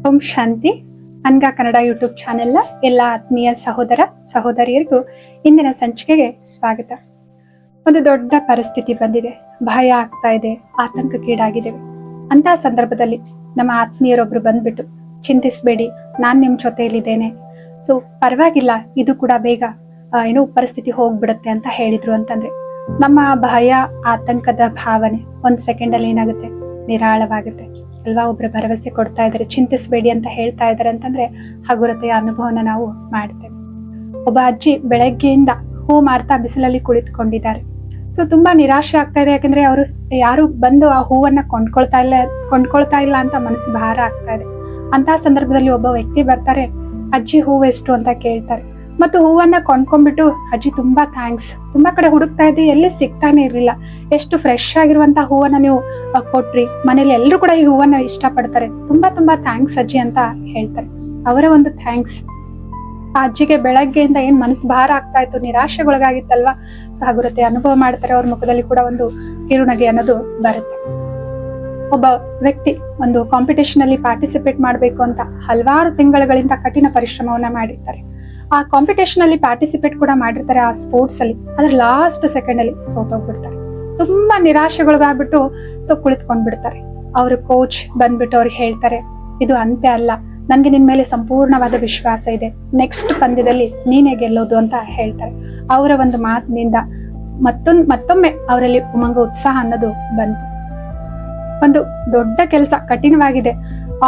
ಓಂ ಶಾಂತಿ. ಅನ್ಗ Kannada YouTube ಚಾನೆಲ್ನ ಎಲ್ಲ ಆತ್ಮೀಯ ಸಹೋದರ ಸಹೋದರಿಯರಿಗೂ ಇಂದಿನ ಸಂಚಿಕೆಗೆ ಸ್ವಾಗತ. ಒಂದು ದೊಡ್ಡ ಪರಿಸ್ಥಿತಿ ಬಂದಿದೆ, ಭಯ ಆಗ್ತಾ ಇದೆ, ಆತಂಕಕ್ಕೀಡಾಗಿದ್ದೇವೆ. ಅಂತಹ ಸಂದರ್ಭದಲ್ಲಿ ನಮ್ಮ ಆತ್ಮೀಯರೊಬ್ರು ಬಂದ್ಬಿಟ್ಟು, ಚಿಂತಿಸಬೇಡಿ, ನಾನ್ ನಿಮ್ ಜೊತೆಯಲ್ಲಿದ್ದೇನೆ, ಸೊ ಪರವಾಗಿಲ್ಲ, ಇದು ಕೂಡ ಬೇಗ ಪರಿಸ್ಥಿತಿ ಹೋಗ್ಬಿಡುತ್ತೆ ಅಂತ ಹೇಳಿದ್ರು ಅಂತಂದ್ರೆ ನಮ್ಮ ಭಯ, ಆತಂಕದ ಭಾವನೆ ಒಂದ್ ಸೆಕೆಂಡ್ ಅಲ್ಲಿ ಏನಾಗುತ್ತೆ, ನಿರಾಳವಾಗುತ್ತೆ ಅಲ್ವಾ. ಒಬ್ರು ಭರವಸೆ ಕೊಡ್ತಾ ಇದಾರೆ, ಚಿಂತಿಸಬೇಡಿ ಅಂತ ಹೇಳ್ತಾ ಇದಾರೆ ಅಂತಂದ್ರೆ ಹಗುರತೆಯ ಅನುಭವನ ನಾವು ಮಾಡ್ತೇವೆ. ಒಬ್ಬ ಅಜ್ಜಿ ಬೆಳಗ್ಗೆಯಿಂದ ಹೂ ಮಾರ್ತಾ ಬಿಸಿಲಲ್ಲಿ ಕುಳಿತುಕೊಂಡಿದ್ದಾರೆ. ಸೊ ತುಂಬಾ ನಿರಾಶೆ ಆಗ್ತಾ ಇದೆ, ಯಾಕಂದ್ರೆ ಅವರು ಯಾರು ಬಂದು ಆ ಹೂವನ್ನ ಕೊಂಡ್ಕೊಳ್ತಾ ಇಲ್ಲ ಅಂತ ಮನಸ್ಸು ಭಾರ ಆಗ್ತಾ ಇದೆ. ಅಂತಹ ಸಂದರ್ಭದಲ್ಲಿ ಒಬ್ಬ ವ್ಯಕ್ತಿ ಬರ್ತಾರೆ, ಅಜ್ಜಿ ಹೂವು ಎಷ್ಟು ಅಂತ ಕೇಳ್ತಾರೆ, ಮತ್ತು ಹೂವನ್ನ ಕೊಂಡ್ಕೊಂಡ್ಬಿಟ್ಟು, ಅಜ್ಜಿ ತುಂಬಾ ಥ್ಯಾಂಕ್ಸ್, ತುಂಬಾ ಕಡೆ ಹುಡುಕ್ತಾ ಇದ್ದೆ, ಎಲ್ಲಿ ಸಿಗ್ತಾನೆ ಇರ್ಲಿಲ್ಲ, ಎಷ್ಟು ಫ್ರೆಶ್ ಆಗಿರುವಂತ ಹೂವನ್ನ ನೀವು ಕೊಟ್ರಿ, ಮನೇಲಿ ಎಲ್ಲರೂ ಕೂಡ ಈ ಹೂವನ್ನ ಇಷ್ಟಪಡ್ತಾರೆ, ತುಂಬಾ ತುಂಬಾ ಥ್ಯಾಂಕ್ಸ್ ಅಜ್ಜಿ ಅಂತ ಹೇಳ್ತಾರೆ. ಅವರ ಒಂದು ಥ್ಯಾಂಕ್ಸ್ ಆ ಅಜ್ಜಿಗೆ ಬೆಳಗ್ಗೆಯಿಂದ ಏನ್ ಮನಸ್ಸು ಭಾರ ಆಗ್ತಾ ಇತ್ತು, ನಿರಾಶೆಗೊಳಗಾಗಿತ್ತಲ್ವಾ, ಸೊ ಹಗುರತೆ ಅನುಭವ ಮಾಡ್ತಾರೆ. ಅವ್ರ ಮುಖದಲ್ಲಿ ಕೂಡ ಒಂದು ಕಿರುನಗೆ ಅನ್ನೋದು ಬರುತ್ತೆ. ಒಬ್ಬ ವ್ಯಕ್ತಿ ಒಂದು ಕಾಂಪಿಟೇಷನ್ ಅಲ್ಲಿ ಪಾರ್ಟಿಸಿಪೇಟ್ ಮಾಡ್ಬೇಕು ಅಂತ ಹಲವಾರು ತಿಂಗಳುಗಳಿಂದ ಕಠಿಣ ಪರಿಶ್ರಮವನ್ನ ಮಾಡಿರ್ತಾರೆ. ಆ ಕಾಂಪಿಟೇಷನ್ ಅಲ್ಲಿ ಪಾರ್ಟಿಸಿಪೇಟ್ ಕೂಡ ಮಾಡಿರ್ತಾರೆ, ಆ ಸ್ಪೋರ್ಟ್ಸ್ ಅಲ್ಲಿ. ಅದ್ರ ಲಾಸ್ಟ್ ಸೆಕೆಂಡ್ ಅಲ್ಲಿ ಸೋತೋಗ್ಬಿಡ್ತಾರೆ, ತುಂಬಾ ನಿರಾಶೆಗೊಳಗಾಗ್ಬಿಟ್ಟು ಸೊ ಕುಳಿತುಕೊಂಡ್ಬಿಡ್ತಾರೆ. ಅವ್ರ ಕೋಚ್ ಬಂದ್ಬಿಟ್ಟು ಅವ್ರಿಗೆ ಹೇಳ್ತಾರೆ, ಇದು ಅಂತ್ಯ ಅಲ್ಲ, ನನ್ಗೆ ನಿನ್ ಮೇಲೆ ಸಂಪೂರ್ಣವಾದ ವಿಶ್ವಾಸ ಇದೆ, ನೆಕ್ಸ್ಟ್ ಪಂದ್ಯದಲ್ಲಿ ನೀನೇ ಗೆಲ್ಲೋದು ಅಂತ ಹೇಳ್ತಾರೆ. ಅವರ ಒಂದು ಮಾತಿನಿಂದ ಮತ್ತೊಮ್ಮೆ ಅವರಲ್ಲಿ ಉಮಂಗ, ಉತ್ಸಾಹ ಅನ್ನೋದು ಬಂತು. ಒಂದು ದೊಡ್ಡ ಕೆಲಸ, ಕಠಿಣವಾಗಿದೆ,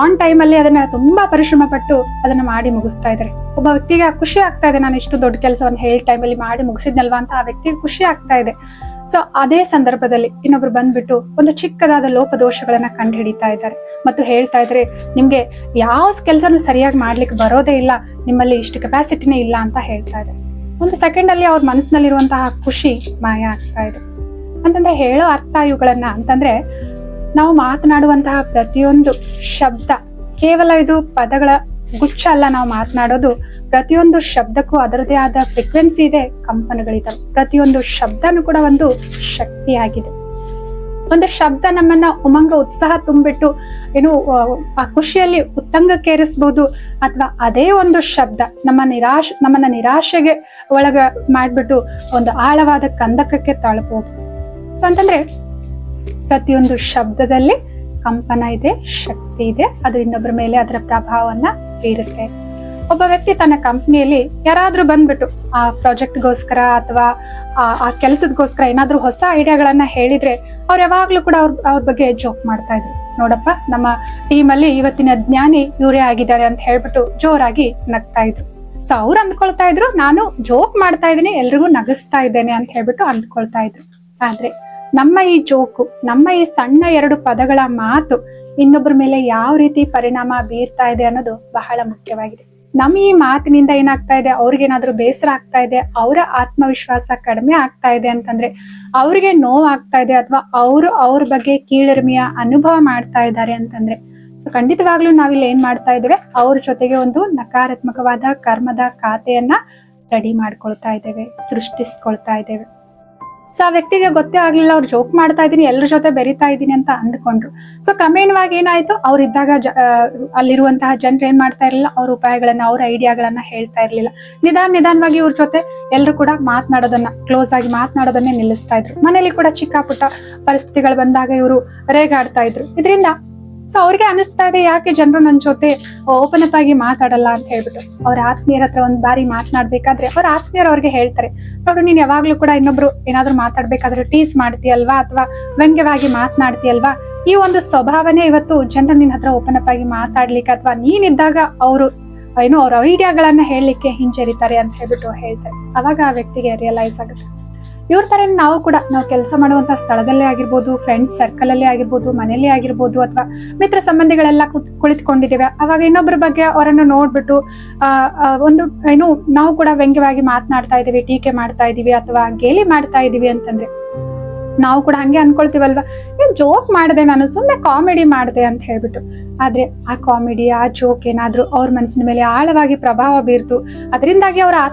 ಆನ್ ಟೈಮ್ ಅಲ್ಲಿ ಅದನ್ನ ತುಂಬಾ ಪರಿಶ್ರಮ ಪಟ್ಟು ಅದನ್ನ ಮಾಡಿ ಮುಗಿಸ್ತಾ ಇದ್ದಾರೆ. ಒಬ್ಬ ವ್ಯಕ್ತಿಗೆ ಖುಷಿ ಆಗ್ತಾ ಇದೆ, ನಾನು ಇಷ್ಟು ದೊಡ್ಡ ಕೆಲಸವನ್ನು ಹೇಳಿ ಟೈಮಲ್ಲಿ ಮಾಡಿ ಮುಗಿಸಿದ್ನಲ್ವಾ ಅಂತ ಆ ವ್ಯಕ್ತಿಗೆ ಖುಷಿ ಆಗ್ತಾ ಇದೆ. ಸೊ ಅದೇ ಸಂದರ್ಭದಲ್ಲಿ ಇನ್ನೊಬ್ರು ಬಂದ್ಬಿಟ್ಟು ಒಂದು ಚಿಕ್ಕದಾದ ಲೋಪದೋಷಗಳನ್ನ ಕಂಡು ಹಿಡಿತಾ ಇದ್ದಾರೆ ಮತ್ತು ಹೇಳ್ತಾ ಇದ್ರೆ, ನಿಮ್ಗೆ ಯಾವ ಕೆಲಸನೂ ಸರಿಯಾಗಿ ಮಾಡ್ಲಿಕ್ಕೆ ಬರೋದೇ ಇಲ್ಲ, ನಿಮ್ಮಲ್ಲಿ ಇಷ್ಟು ಕೆಪಾಸಿಟಿನೇ ಇಲ್ಲ ಅಂತ ಹೇಳ್ತಾ ಇದ್ದಾರೆ. ಒಂದು ಸೆಕೆಂಡ್ ಅಲ್ಲಿ ಅವ್ರ ಮನಸ್ಸಿನಲ್ಲಿರುವಂತಹ ಖುಷಿ ಮಾಯ ಆಗ್ತಾ ಇದೆ. ಅಂತಂದ್ರೆ ಹೇಳೋ ಅರ್ಥ ಇವುಗಳನ್ನ ಅಂತಂದ್ರೆ, ನಾವು ಮಾತನಾಡುವಂತಹ ಪ್ರತಿಯೊಂದು ಶಬ್ದ ಕೇವಲ ಇದು ಪದಗಳ ಗುಚ್ಛ ಅಲ್ಲ. ನಾವು ಮಾತನಾಡೋದು ಪ್ರತಿಯೊಂದು ಶಬ್ದಕ್ಕೂ ಅದರದೇ ಆದ ಫ್ರೀಕ್ವೆನ್ಸಿ ಇದೆ, ಕಂಪನಗಳಿದಾವೆ. ಪ್ರತಿಯೊಂದು ಶಬ್ದನೂ ಕೂಡ ಒಂದು ಶಕ್ತಿಯಾಗಿದೆ. ಒಂದು ಶಬ್ದ ನಮ್ಮನ್ನ ಉಮಂಗ, ಉತ್ಸಾಹ ತುಂಬಿಟ್ಟು ಆ ಖುಷಿಯಲ್ಲಿ ಉತ್ತಂಗಕ್ಕೇರಿಸಬಹುದು, ಅಥವಾ ಅದೇ ಒಂದು ಶಬ್ದ ನಮ್ಮನ್ನ ನಿರಾಶೆಗೆ ಒಳಗ ಮಾಡ್ಬಿಟ್ಟು ಒಂದು ಆಳವಾದ ಕಂದಕಕ್ಕೆ ತಳ್ಳಬಹುದು. ಸೊ ಅಂತಂದ್ರೆ ಪ್ರತಿಯೊಂದು ಶಬ್ದದಲ್ಲಿ ಕಂಪನ ಇದೆ, ಶಕ್ತಿ ಇದೆ, ಅದು ಇನ್ನೊಬ್ಬರ ಮೇಲೆ ಅದರ ಪ್ರಭಾವವನ್ನ ಬೀರುತ್ತೆ. ಒಬ್ಬ ವ್ಯಕ್ತಿ ತನ್ನ ಕಂಪ್ನಿಯಲ್ಲಿ ಯಾರಾದ್ರೂ ಬಂದ್ಬಿಟ್ಟು ಆ ಪ್ರಾಜೆಕ್ಟ್ಗೋಸ್ಕರ ಅಥವಾ ಆ ಕೆಲಸದಗೋಸ್ಕರ ಏನಾದ್ರೂ ಹೊಸ ಐಡಿಯಾಗಳನ್ನ ಹೇಳಿದ್ರೆ, ಅವ್ರು ಯಾವಾಗ್ಲೂ ಕೂಡ ಅವ್ರ ಬಗ್ಗೆ ಜೋಕ್ ಮಾಡ್ತಾ ಇದ್ರು. ನೋಡಪ್ಪ, ನಮ್ಮ ಟೀಮ್ ಅಲ್ಲಿ ಇವತ್ತಿನ ಜ್ಞಾನಿ ಇವರೇ ಆಗಿದ್ದಾರೆ ಅಂತ ಹೇಳ್ಬಿಟ್ಟು ಜೋರಾಗಿ ನಗ್ತಾ ಇದ್ರು. ಸೊ ಅವ್ರು ಅಂದ್ಕೊಳ್ತಾ ಇದ್ರು, ನಾನು ಜೋಕ್ ಮಾಡ್ತಾ ಇದ್ದೀನಿ, ಎಲ್ರಿಗೂ ನಗಿಸ್ತಾ ಇದ್ದೇನೆ ಅಂತ ಹೇಳ್ಬಿಟ್ಟು ಅಂದ್ಕೊಳ್ತಾ ಇದ್ರು. ಆದ್ರೆ ನಮ್ಮ ಈ ಜೋಕು, ನಮ್ಮ ಈ ಸಣ್ಣ ಎರಡು ಪದಗಳ ಮಾತು ಇನ್ನೊಬ್ಬರ ಮೇಲೆ ಯಾವ ರೀತಿ ಪರಿಣಾಮ ಬೀರ್ತಾ ಇದೆ ಅನ್ನೋದು ಬಹಳ ಮುಖ್ಯವಾಗಿದೆ. ನಮ್ಮ ಈ ಮಾತಿನಿಂದ ಏನಾಗ್ತಾ ಇದೆ, ಅವ್ರಿಗೇನಾದ್ರೂ ಬೇಸರ ಆಗ್ತಾ ಇದೆ, ಅವರ ಆತ್ಮವಿಶ್ವಾಸ ಕಡಿಮೆ ಆಗ್ತಾ ಇದೆ ಅಂತಂದ್ರೆ, ಅವ್ರಿಗೆ ನೋವು ಆಗ್ತಾ ಇದೆ, ಅಥವಾ ಅವ್ರ ಬಗ್ಗೆ ಕೀಳರಿಮೆಯ ಅನುಭವ ಮಾಡ್ತಾ ಇದ್ದಾರೆ ಅಂತಂದ್ರೆ, ಸೊ ಖಂಡಿತವಾಗ್ಲೂ ನಾವಿಲ್ಲಿ ಏನ್ ಮಾಡ್ತಾ ಇದ್ದೇವೆ, ಅವ್ರ ಜೊತೆಗೆ ಒಂದು ನಕಾರಾತ್ಮಕವಾದ ಕರ್ಮದ ಖಾತೆಯನ್ನ ರೆಡಿ ಮಾಡ್ಕೊಳ್ತಾ ಇದ್ದೇವೆ, ಸೃಷ್ಟಿಸ್ಕೊಳ್ತಾ ಇದ್ದೇವೆ. ಸೊ ಆ ವ್ಯಕ್ತಿಗೆ ಗೊತ್ತೇ ಆಗ್ಲಿಲ್ಲ, ಅವ್ರು ಜೋಕ್ ಮಾಡ್ತಾ ಇದ್ದೀನಿ, ಎಲ್ಲರ ಜೊತೆ ಬೆರಿತಾ ಇದ್ದೀನಿ ಅಂತ ಅಂದ್ಕೊಂಡ್ರು. ಸೊ ಕ್ರಮೇಣವಾಗಿ ಏನಾಯ್ತು, ಅವ್ರಿದ್ದಾಗ ಅಲ್ಲಿರುವಂತಹ ಜನರು ಏನ್ ಮಾಡ್ತಾ ಇರ್ಲಿಲ್ಲ, ಅವ್ರ ಉಪಾಯಗಳನ್ನ, ಅವ್ರ ಐಡಿಯಾಗಳನ್ನ ಹೇಳ್ತಾ ಇರ್ಲಿಲ್ಲ. ನಿಧಾನವಾಗಿ ಇವ್ರ ಜೊತೆ ಎಲ್ಲರೂ ಕೂಡ ಮಾತನಾಡೋದನ್ನ, ಕ್ಲೋಸ್ ಆಗಿ ಮಾತನಾಡೋದನ್ನೇ ನಿಲ್ಲಿಸ್ತಾ ಇದ್ರು. ಮನೇಲಿ ಕೂಡ ಚಿಕ್ಕ ಪುಟ್ಟ ಪರಿಸ್ಥಿತಿಗಳು ಬಂದಾಗ ಇವರು ರೇಗಾಡ್ತಾ ಇದ್ರು. ಇದರಿಂದ ಸೊ ಅವ್ರಿಗೆ ಅನಿಸ್ತಾ ಇದೆ, ಯಾಕೆ ಜನರು ನನ್ನ ಜೊತೆ ಓಪನ್ ಅಪ್ ಆಗಿ ಮಾತಾಡಲ್ಲ ಅಂತ ಹೇಳ್ಬಿಟ್ಟು. ಅವ್ರ ಆತ್ಮೀಯರ ಹತ್ರ ಒಂದ್ ಬಾರಿ ಮಾತನಾಡ್ಬೇಕಾದ್ರೆ ಅವ್ರ ಆತ್ಮೀಯರು ಅವ್ರಿಗೆ ಹೇಳ್ತಾರೆ, ನೋಡು, ನೀನ್ ಯಾವಾಗ್ಲೂ ಕೂಡ ಇನ್ನೊಬ್ರು ಏನಾದ್ರು ಮಾತಾಡ್ಬೇಕಾದ್ರೆ ಟೀಸ್ ಮಾಡ್ತೀಯಲ್ವಾ, ಅಥವಾ ವ್ಯಂಗ್ಯವಾಗಿ ಮಾತನಾಡ್ತೀಯಲ್ವಾ, ಈ ಒಂದು ಸ್ವಭಾವನೆ ಇವತ್ತು ಜನರು ನಿನ್ ಹತ್ರ ಓಪನ್ ಅಪ್ ಆಗಿ ಮಾತಾಡ್ಲಿಕ್ಕೆ, ಅಥವಾ ನೀನಿದ್ದಾಗ ಅವ್ರ ಐಡಿಯಾಗಳನ್ನ ಹೇಳಲಿಕ್ಕೆ ಹಿಂಜರಿತಾರೆ ಅಂತ ಹೇಳ್ಬಿಟ್ಟು ಹೇಳ್ತಾರೆ. ಅವಾಗ ಆ ವ್ಯಕ್ತಿಗೆ ರಿಯಲೈಸ್ ಆಗುತ್ತೆ, ಇವ್ರ ತರ ನಾವು ಕೆಲಸ ಮಾಡುವಂತ ಸ್ಥಳದಲ್ಲೇ ಆಗಿರ್ಬೋದು, ಫ್ರೆಂಡ್ಸ್ ಸರ್ಕಲ್ ಅಲ್ಲೇ ಆಗಿರ್ಬೋದು, ಮನೇಲಿ ಆಗಿರ್ಬೋದು, ಅಥವಾ ಮಿತ್ರ ಸಂಬಂಧಿಗಳೆಲ್ಲ ಕುಳಿತುಕೊಂಡಿದ್ದೇವೆ. ಅವಾಗ ಇನ್ನೊಬ್ಬರ ಬಗ್ಗೆ ಅವರನ್ನು ನೋಡ್ಬಿಟ್ಟು ಒಂದು ನಾವು ಕೂಡ ವ್ಯಂಗ್ಯವಾಗಿ ಮಾತನಾಡ್ತಾ ಇದೀವಿ, ಟೀಕೆ ಮಾಡ್ತಾ ಇದೀವಿ, ಅಥವಾ ಗೇಲಿ ಮಾಡ್ತಾ ಇದೀವಿ ಅಂತಂದ್ರೆ ನಾವು ಕೂಡ ಹಂಗೆ ಅನ್ಕೊಳ್ತೀವಲ್ವಾ, ಜೋಕ್ ಮಾಡಿದೆ, ನಾನು ಸುಮ್ಮನೆ ಕಾಮಿಡಿ ಮಾಡಿದೆ ಅಂತ ಹೇಳ್ಬಿಟ್ಟು. ಆದ್ರೆ ಆ ಕಾಮಿಡಿ, ಆ ಜೋಕ್ ಏನಾದ್ರೂ ಅವ್ರ ಮನಸ್ಸಿನ ಮೇಲೆ ಆಳವಾಗಿ ಪ್ರಭಾವ ಬೀರ್ತು, ಅದರಿಂದಾಗಿ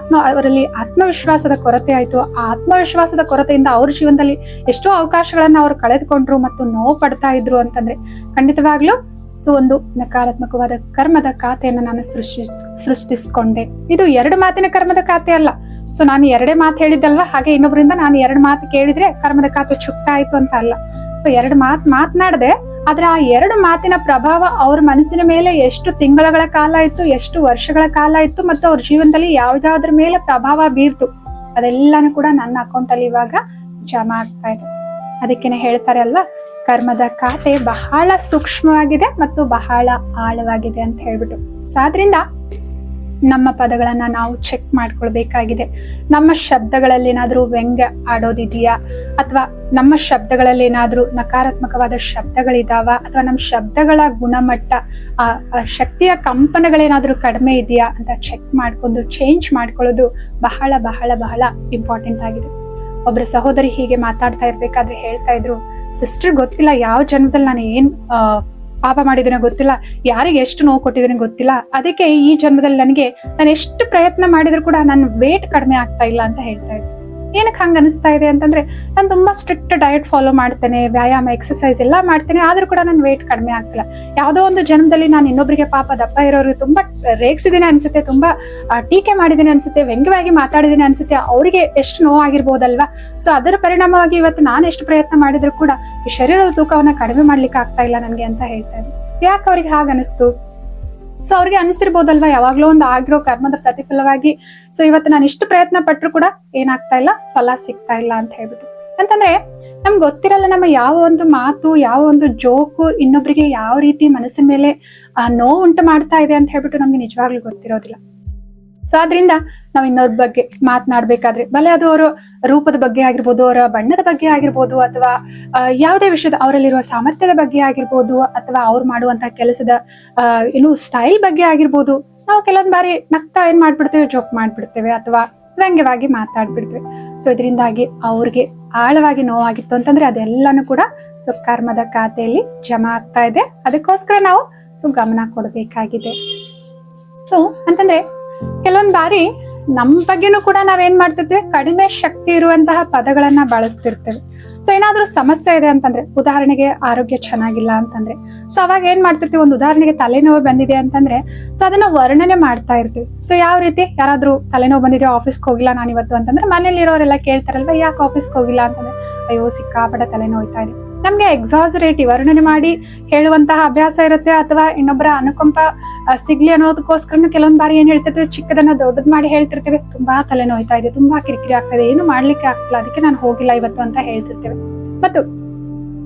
ಅವರಲ್ಲಿ ಆತ್ಮವಿಶ್ವಾಸದ ಕೊರತೆ ಆಯ್ತು. ಆ ಆತ್ಮವಿಶ್ವಾಸದ ಕೊರತೆಯಿಂದ ಅವ್ರ ಜೀವನದಲ್ಲಿ ಎಷ್ಟೋ ಅವಕಾಶಗಳನ್ನ ಅವ್ರು ಕಳೆದುಕೊಂಡ್ರು ಮತ್ತು ನೋವು ಪಡ್ತಾ ಇದ್ರು ಅಂತಂದ್ರೆ ಖಂಡಿತವಾಗ್ಲೂ ಸೊ ಒಂದು ನಕಾರಾತ್ಮಕವಾದ ಕರ್ಮದ ಖಾತೆಯನ್ನು ನಾನು ಸೃಷ್ಟಿಸ್ಕೊಂಡೆ. ಇದು 2 ಮಾತಿನ ಕರ್ಮದ ಖಾತೆ ಅಲ್ಲ. ಸೊ ನಾನು 2 ಮಾತು ಹೇಳಿದ್ದಲ್ವಾ, ಹಾಗೆ ಇನ್ನೊಬ್ಬರಿಂದ ನಾನು 2 ಮಾತು ಕೇಳಿದ್ರೆ ಕರ್ಮದ ಖಾತೆ ಚುಕ್ತ ಆಯ್ತು ಅಂತ ಅಲ್ಲ. ಸೊ 2 ಮಾತನಾಡದೆ, ಆದ್ರೆ ಆ 2 ಮಾತಿನ ಪ್ರಭಾವ ಅವ್ರ ಮನಸ್ಸಿನ ಮೇಲೆ ಎಷ್ಟು ತಿಂಗಳ ಕಾಲ ಇತ್ತು, ಎಷ್ಟು ವರ್ಷಗಳ ಕಾಲ ಇತ್ತು, ಮತ್ತು ಅವ್ರ ಜೀವನದಲ್ಲಿ ಯಾವ್ದಾದ್ರ ಮೇಲೆ ಪ್ರಭಾವ ಬೀರ್ತು, ಅದೆಲ್ಲಾನು ಕೂಡ ನನ್ನ ಅಕೌಂಟ್ ಅಲ್ಲಿ ಇವಾಗ ಜಮಾ ಆಗ್ತಾ ಇದೆ. ಅದಕ್ಕೇನೆ ಹೇಳ್ತಾರೆ ಅಲ್ವಾ, ಕರ್ಮದ ಖಾತೆ ಬಹಳ ಸೂಕ್ಷ್ಮವಾಗಿದೆ ಮತ್ತು ಬಹಳ ಆಳವಾಗಿದೆ ಅಂತ ಹೇಳ್ಬಿಟ್ಟು. ಸೊ ಆದ್ರಿಂದ ನಮ್ಮ ಪದಗಳನ್ನ ನಾವು ಚೆಕ್ ಮಾಡ್ಕೊಳ್ಬೇಕಾಗಿದೆ. ನಮ್ಮ ಶಬ್ದಗಳಲ್ಲಿ ಏನಾದ್ರೂ ವ್ಯಂಗ್ಯ ಆಡೋದಿದೆಯಾ, ಅಥವಾ ನಮ್ಮ ಶಬ್ದಗಳಲ್ಲಿ ಏನಾದ್ರೂ ನಕಾರಾತ್ಮಕವಾದ ಶಬ್ದಗಳಿದಾವ, ಅಥವಾ ನಮ್ಮ ಶಬ್ದಗಳ ಗುಣಮಟ್ಟ, ಆ ಶಕ್ತಿಯ ಕಂಪನಗಳೇನಾದ್ರೂ ಕಡಿಮೆ ಇದೆಯಾ ಅಂತ ಚೆಕ್ ಮಾಡ್ಕೊಂಡು ಚೇಂಜ್ ಮಾಡ್ಕೊಳ್ಳೋದು ಬಹಳ ಬಹಳ ಬಹಳ ಇಂಪಾರ್ಟೆಂಟ್ ಆಗಿದೆ. ಒಬ್ರು ಸಹೋದರಿ ಹೀಗೆ ಮಾತಾಡ್ತಾ ಇರ್ಬೇಕಾದ್ರೆ ಹೇಳ್ತಾ ಇದ್ರು, ಸಿಸ್ಟರ್ ಗೊತ್ತಿಲ್ಲ ಯಾವ ಜನ್ಮದಲ್ಲಿ ನಾನು ಏನ್ ಪಾಪ ಮಾಡಿದ್ದೇನೆ ಗೊತ್ತಿಲ್ಲ, ಯಾರಿಗೆ ಎಷ್ಟು ನೋವು ಕೊಟ್ಟಿದ್ದೇನೆ ಗೊತ್ತಿಲ್ಲ, ಅದಕ್ಕೆ ಈ ಜನ್ಮದಲ್ಲಿ ನಾನು ಎಷ್ಟು ಪ್ರಯತ್ನ ಮಾಡಿದ್ರು ಕೂಡ ನನ್ನ ವೇಟ್ ಕಡಿಮೆ ಆಗ್ತಾ ಇಲ್ಲ ಅಂತ ಹೇಳ್ತಾ ಇದ್ದೆ. ಏನಕ್ಕೆ ಹಂಗ ಅನಿಸ್ತಾ ಇದೆ ಅಂತಂದ್ರೆ, ನಾನು ತುಂಬಾ ಸ್ಟ್ರಿಕ್ಟ್ ಡಯಟ್ ಫಾಲೋ ಮಾಡ್ತೇನೆ, ವ್ಯಾಯಾಮ ಎಕ್ಸರ್ಸೈಸ್ ಎಲ್ಲಾ ಮಾಡ್ತೇನೆ, ಆದ್ರೂ ಕೂಡ ನನ್ನ ವೇಟ್ ಕಡಿಮೆ ಆಗ್ತಿಲ್ಲ. ಯಾವ್ದೋ ಒಂದು ಜನ್ಮದಲ್ಲಿ ನಾನು ಇನ್ನೊಬ್ರಿಗೆ ಪಾಪ ದಪ್ಪ ಇರೋರಿಗೆ ತುಂಬಾ ರೇಗಿಸಿದ್ದೇನೆ ಅನ್ಸುತ್ತೆ, ತುಂಬಾ ಟೀಕೆ ಮಾಡಿದ್ದೇನೆ ಅನ್ಸುತ್ತೆ, ವ್ಯಂಗ್ಯವಾಗಿ ಮಾತಾಡಿದ್ದೇನೆ ಅನ್ಸುತ್ತೆ, ಅವರಿಗೆ ಎಷ್ಟು ನೋವಾಗಿರ್ಬೋದಲ್ವಾ. ಸೊ ಅದರ ಪರಿಣಾಮವಾಗಿ ಇವತ್ತು ನಾನು ಎಷ್ಟು ಪ್ರಯತ್ನ ಮಾಡಿದ್ರು ಕೂಡ ಈ ಶರೀರದ ತೂಕವನ್ನ ಕಡಿಮೆ ಮಾಡ್ಲಿಕ್ಕೆ ಆಗ್ತಾ ಇಲ್ಲ ನನ್ಗೆ ಅಂತ ಹೇಳ್ತಾ ಇದ್ದೆ. ಯಾಕೆ ಅವ್ರಿಗೆ ಹಾಗ ಅನಿಸ್ತು? ಸೊ ಅವ್ರಿಗೆ ಅನಿಸಿರ್ಬೋದಲ್ವಾ, ಯಾವಾಗ್ಲೂ ಒಂದು ಆಗಿರೋ ಕರ್ಮದ ಪ್ರತಿಫಲವಾಗಿ ಸೊ ಇವತ್ತು ನಾನು ಇಷ್ಟು ಪ್ರಯತ್ನ ಪಟ್ರು ಕೂಡ ಏನಾಗ್ತಾ ಇಲ್ಲ, ಫಲ ಸಿಗ್ತಾ ಇಲ್ಲ ಅಂತ ಹೇಳ್ಬಿಟ್ಟು. ಅಂತಂದ್ರೆ ನಮ್ಗೆ ಗೊತ್ತಿರಲ್ಲ, ನಮ್ಮ ಯಾವ ಒಂದು ಮಾತು, ಯಾವ ಒಂದು ಜೋಕು ಇನ್ನೊಬ್ರಿಗೆ ಯಾವ ರೀತಿ ಮನಸ್ಸಿನ ಮೇಲೆ ನೋವು ಉಂಟು ಮಾಡ್ತಾ ಇದೆ ಅಂತ ಹೇಳ್ಬಿಟ್ಟು ನಮ್ಗೆ ನಿಜವಾಗ್ಲೂ ಗೊತ್ತಿರೋದಿಲ್ಲ. ಸೊ ಆದ್ರಿಂದ ನಾವ್ ಇನ್ನೊಬ್ಬ ಬಗ್ಗೆ ಮಾತನಾಡ್ಬೇಕಾದ್ರೆ, ಭಲೆ ಅದು ಅವರ ರೂಪದ ಬಗ್ಗೆ ಆಗಿರ್ಬೋದು, ಅವರ ಬಣ್ಣದ ಬಗ್ಗೆ ಆಗಿರ್ಬೋದು, ಅಥವಾ ಯಾವುದೇ ವಿಷಯದ ಅವರಲ್ಲಿರುವ ಸಾಮರ್ಥ್ಯದ ಬಗ್ಗೆ ಆಗಿರ್ಬೋದು, ಅಥವಾ ಅವ್ರು ಮಾಡುವಂತಹ ಕೆಲಸದ ಸ್ಟೈಲ್ ಬಗ್ಗೆ ಆಗಿರ್ಬೋದು, ನಾವು ಕೆಲವೊಂದ್ ಬಾರಿ ನಗ್ತಾ ಏನ್ ಮಾಡ್ಬಿಡ್ತೇವೆ, ಜೋಕ್ ಮಾಡ್ಬಿಡ್ತೇವೆ, ಅಥವಾ ವ್ಯಂಗ್ಯವಾಗಿ ಮಾತಾಡ್ಬಿಡ್ತೇವೆ. ಸೊ ಇದರಿಂದಾಗಿ ಅವ್ರಿಗೆ ಆಳವಾಗಿ ನೋವಾಗಿತ್ತು ಅಂತಂದ್ರೆ ಅದೆಲ್ಲಾನು ಕೂಡ ಸೊ ಕರ್ಮದ ಖಾತೆಯಲ್ಲಿ ಜಮಾ ಆಗ್ತಾ ಇದೆ. ಅದಕ್ಕೋಸ್ಕರ ನಾವು ಸೊ ಗಮನ ಕೊಡ್ಬೇಕಾಗಿದೆ. ಸೊ ಅಂತಂದ್ರೆ ಕೆಲವೊಂದ್ ಬಾರಿ ನಮ್ ಬಗ್ಗೆನೂ ಕೂಡ ನಾವೇನ್ ಮಾಡ್ತಿರ್ತೀವಿ, ಕಡಿಮೆ ಶಕ್ತಿ ಇರುವಂತಹ ಪದಗಳನ್ನ ಬಳಸ್ತಿರ್ತೇವೆ. ಸೊ ಏನಾದ್ರೂ ಸಮಸ್ಯೆ ಇದೆ ಅಂತಂದ್ರೆ, ಉದಾಹರಣೆಗೆ ಆರೋಗ್ಯ ಚೆನ್ನಾಗಿಲ್ಲ ಅಂತಂದ್ರೆ, ಸೊ ಅವಾಗ ಏನ್ ಮಾಡ್ತಿರ್ತೀವಿ, ಒಂದು ಉದಾಹರಣೆಗೆ ತಲೆನೋವು ಬಂದಿದೆ ಅಂತಂದ್ರೆ, ಸೊ ಅದನ್ನ ವರ್ಣನೆ ಮಾಡ್ತಾ ಇರ್ತೀವಿ. ಸೊ ಯಾವ ರೀತಿ, ಯಾರಾದ್ರೂ ತಲೆನೋವು ಬಂದಿದೆ, ಆಫೀಸ್ಗೆ ಹೋಗಿಲ್ಲ ನಾನು ಇವತ್ತು ಅಂತಂದ್ರೆ, ಮನೇಲಿ ಇರೋರೆಲ್ಲ ಕೇಳ್ತಾರಲ್ವಾ, ಯಾಕೆ ಆಫೀಸ್ಗೆ ಹೋಗಿಲ್ಲ ಅಂತಂದ್ರೆ, ಅಯ್ಯೋ ಸಿಕ್ಕಾಪಟ್ಟೆ ತಲೆನೋಯ್ತಾ ಇದೆ. ನಮ್ಗೆ ಎಕ್ಸಾಸರೇಟಿವ್ ವರ್ಣನೆ ಮಾಡಿ ಹೇಳುವಂತಹ ಅಭ್ಯಾಸ ಇರುತ್ತೆ, ಅಥವಾ ಇನ್ನೊಬ್ಬರ ಅನುಕಂಪ ಸಿಗ್ಲಿ ಅನ್ನೋದಕ್ಕೋಸ್ಕರ ಕೆಲವೊಂದ್ ಬಾರಿ ಏನ್ ಹೇಳ್ತಿರ್ತೀವಿ, ಚಿಕ್ಕದನ್ನ ದೊಡ್ಡದ್ ಮಾಡಿ ಹೇಳ್ತಿರ್ತೇವೆ, ತುಂಬಾ ತಲೆನೋಯ್ತಾ ಇದೆ, ತುಂಬಾ ಕಿರಿಕಿರಿ ಆಗ್ತಾ ಇದೆ, ಏನು ಮಾಡ್ಲಿಕ್ಕೆ ಆಗ್ತಿಲ್ಲ, ಅದಕ್ಕೆ ನಾನು ಹೋಗಿಲ್ಲ ಇವತ್ತು ಅಂತ ಹೇಳ್ತಿರ್ತೇವೆ. ಮತ್ತು